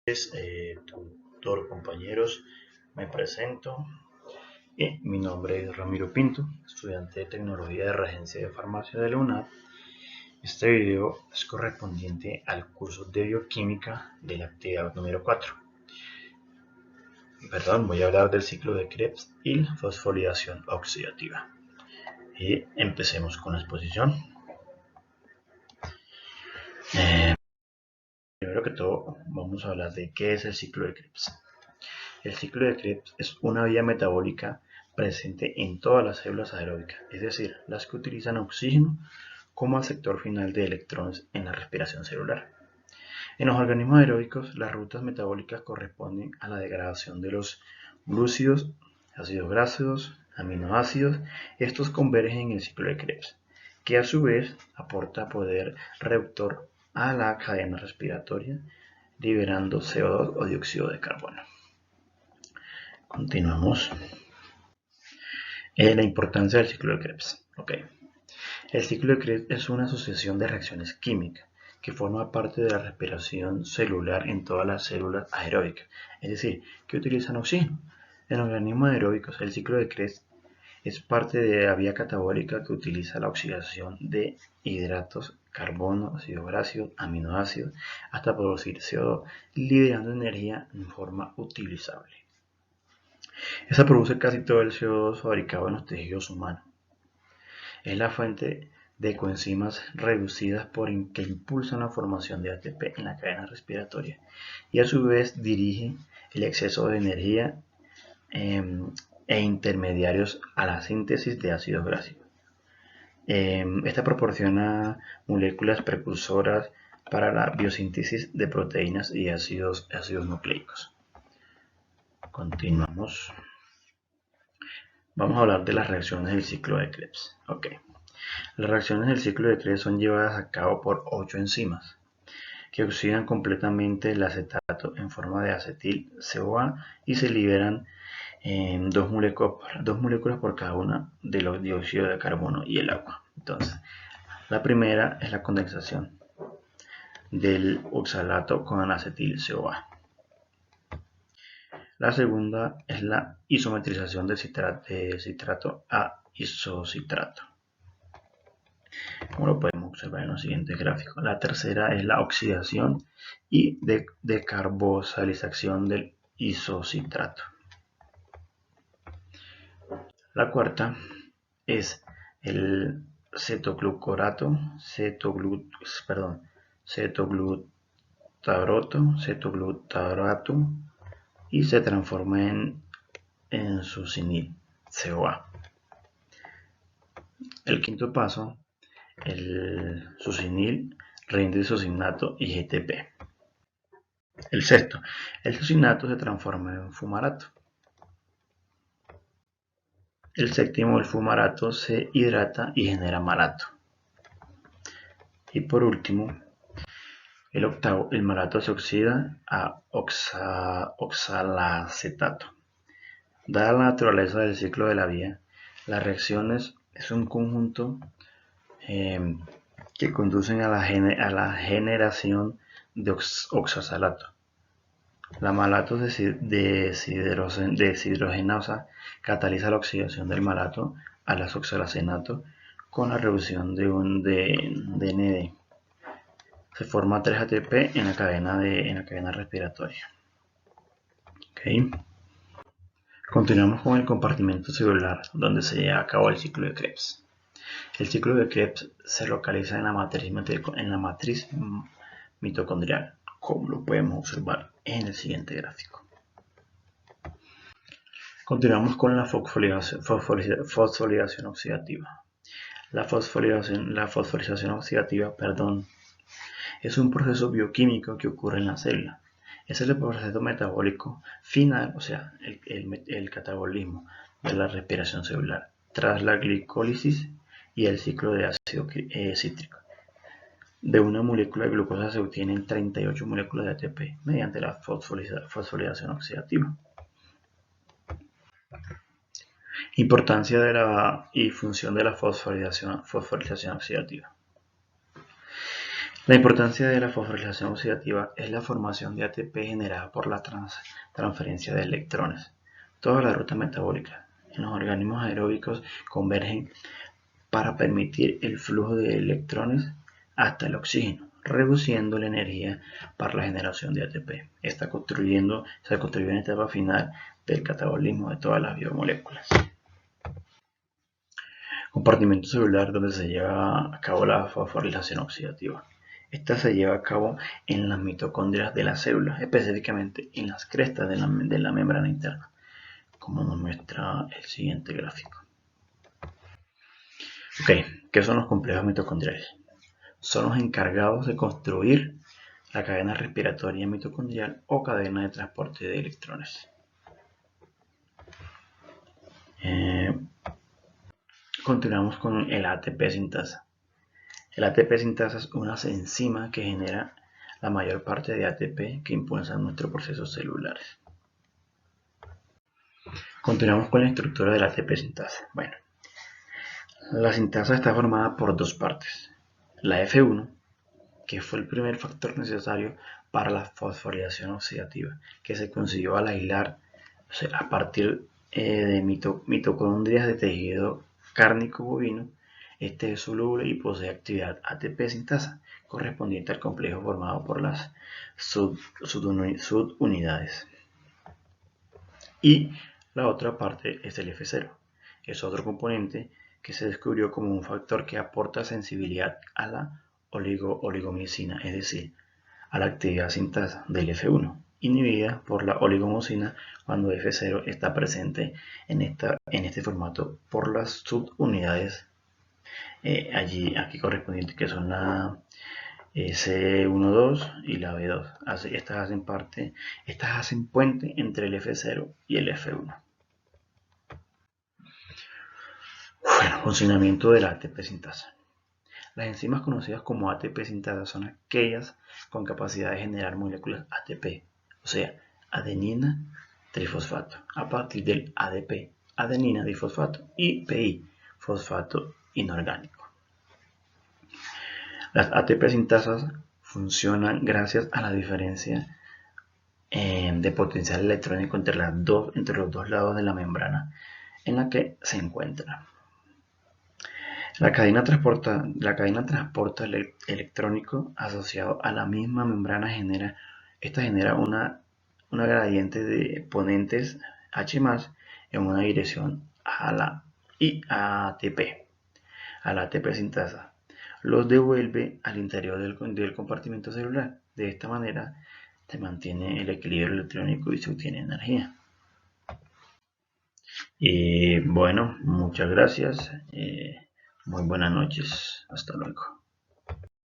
Tutor, compañeros, me presento. Mi nombre es Ramiro Pinto, estudiante de Tecnología de Regencia de Farmacia de la UNAD. Este video es correspondiente al curso de Bioquímica de la actividad número 4. Voy a hablar del ciclo de Krebs y la fosforilación oxidativa. Y empecemos con la exposición. Primero que todo, vamos a hablar de qué es el ciclo de Krebs. El ciclo de Krebs es una vía metabólica presente en todas las células aeróbicas, es decir, las que utilizan oxígeno como aceptor final de electrones en la respiración celular. En los organismos aeróbicos, las rutas metabólicas corresponden a la degradación de los glúcidos, ácidos grasos, aminoácidos. Estos convergen en el ciclo de Krebs, que a su vez aporta poder reductor a la cadena respiratoria, liberando CO2 o dióxido de carbono. Continuamos. La importancia del ciclo de Krebs. El ciclo de Krebs es una asociación de reacciones químicas que forma parte de la respiración celular en todas las células aeróbicas, es decir, que utilizan oxígeno. En los organismos aeróbicos, el ciclo de Krebs es parte de la vía catabólica que utiliza la oxidación de hidratos, carbono, ácidos grasos, aminoácidos, hasta producir CO2, liberando energía en forma utilizable. Esta produce casi todo el CO2 fabricado en los tejidos humanos. Es la fuente de coenzimas reducidas que impulsan la formación de ATP en la cadena respiratoria y a su vez dirige el exceso de energía e intermediarios a la síntesis de ácidos grasos. Esta proporciona moléculas precursoras para la biosíntesis de proteínas y ácidos nucleicos. Continuamos. Vamos a hablar de las reacciones del ciclo de Krebs. Las reacciones del ciclo de Krebs son llevadas a cabo por 8 enzimas que oxidan completamente el acetato en forma de acetil-CoA y se liberan dos moléculas por cada una de los dióxidos de carbono y el agua. Entonces, la primera es la condensación del oxalato con acetil-CoA. La segunda es la isometrización del citrato a isocitrato, como lo podemos observar en los siguientes gráficos. La tercera es la oxidación y decarboxilización del isocitrato. La cuarta es el cetoglutarato y se transforma en succinil, CoA. El quinto paso, el succinil rinde succinato y GTP. El sexto, el succinato se transforma en fumarato. El séptimo, el fumarato se hidrata y genera malato. Y por último, el octavo, el malato se oxida a oxalacetato. Dada la naturaleza del ciclo de la vía, las reacciones es un conjunto que conducen a la generación de oxalato. La malato deshidrogenasa cataliza la oxidación del malato a las oxalacenato con la reducción de un DND. Se forma 3 ATP en la cadena respiratoria. Continuamos con el compartimento celular, donde se lleva a cabo el ciclo de Krebs. El ciclo de Krebs se localiza en la matriz mitocondrial, como lo podemos observar en el siguiente gráfico. Continuamos con la fosforilación oxidativa. La fosforilación oxidativa, es un proceso bioquímico que ocurre en la célula. Es el proceso metabólico final, o sea, el catabolismo de la respiración celular, tras la glicólisis y el ciclo de ácido cítrico. De una molécula de glucosa se obtienen 38 moléculas de ATP mediante la fosforilación oxidativa. Importancia y función de la fosforilación oxidativa. La importancia de la fosforilación oxidativa es la formación de ATP generada por la transferencia de electrones. Toda la ruta metabólica en los organismos aeróbicos convergen para permitir el flujo de electrones hasta el oxígeno, reduciendo la energía para la generación de ATP. Se construye en la etapa final del catabolismo de todas las biomoléculas. Compartimento celular donde se lleva a cabo la fosforilación oxidativa. Esta se lleva a cabo en las mitocondrias de las células, específicamente en las crestas de la membrana interna, como nos muestra el siguiente gráfico. Ok, ¿qué son los complejos mitocondriales? Son los encargados de construir la cadena respiratoria mitocondrial o cadena de transporte de electrones. Continuamos con el ATP sintasa. El ATP sintasa es una enzima que genera la mayor parte de ATP que impulsan nuestros procesos celulares. Continuamos con la estructura del ATP sintasa. Bueno, la sintasa está formada por dos partes. La F1, que fue el primer factor necesario para la fosforilación oxidativa, que se consiguió al aislar, o sea, a partir de mitocondrias de tejido cárnico bovino. Este es soluble y posee actividad ATP sintasa, correspondiente al complejo formado por las subunidades. Y la otra parte es el F0. Es otro componente que se descubrió como un factor que aporta sensibilidad a la oligomicina, es decir, a la actividad sintasa del F1, inhibida por la oligomicina cuando F0 está presente en este formato por las subunidades aquí correspondientes, que son la C12 y la B2. Estas hacen puente entre el F0 y el F1. Bueno, funcionamiento de la ATP sintasa. Las enzimas conocidas como ATP sintasa son aquellas con capacidad de generar moléculas ATP, o sea, adenina trifosfato, a partir del ADP, adenina difosfato, y PI, fosfato inorgánico. Las ATP sintasas funcionan gracias a la diferencia de potencial electrónico entre los dos lados de la membrana en la que se encuentran. La cadena transporta el electrónico asociado a la misma membrana genera una gradiente de ponentes H+ en una dirección a la ATP sintasa. Los devuelve al interior del compartimento celular. De esta manera se mantiene el equilibrio electrónico y se obtiene energía. Y bueno, muchas gracias. Muy buenas noches. Hasta luego.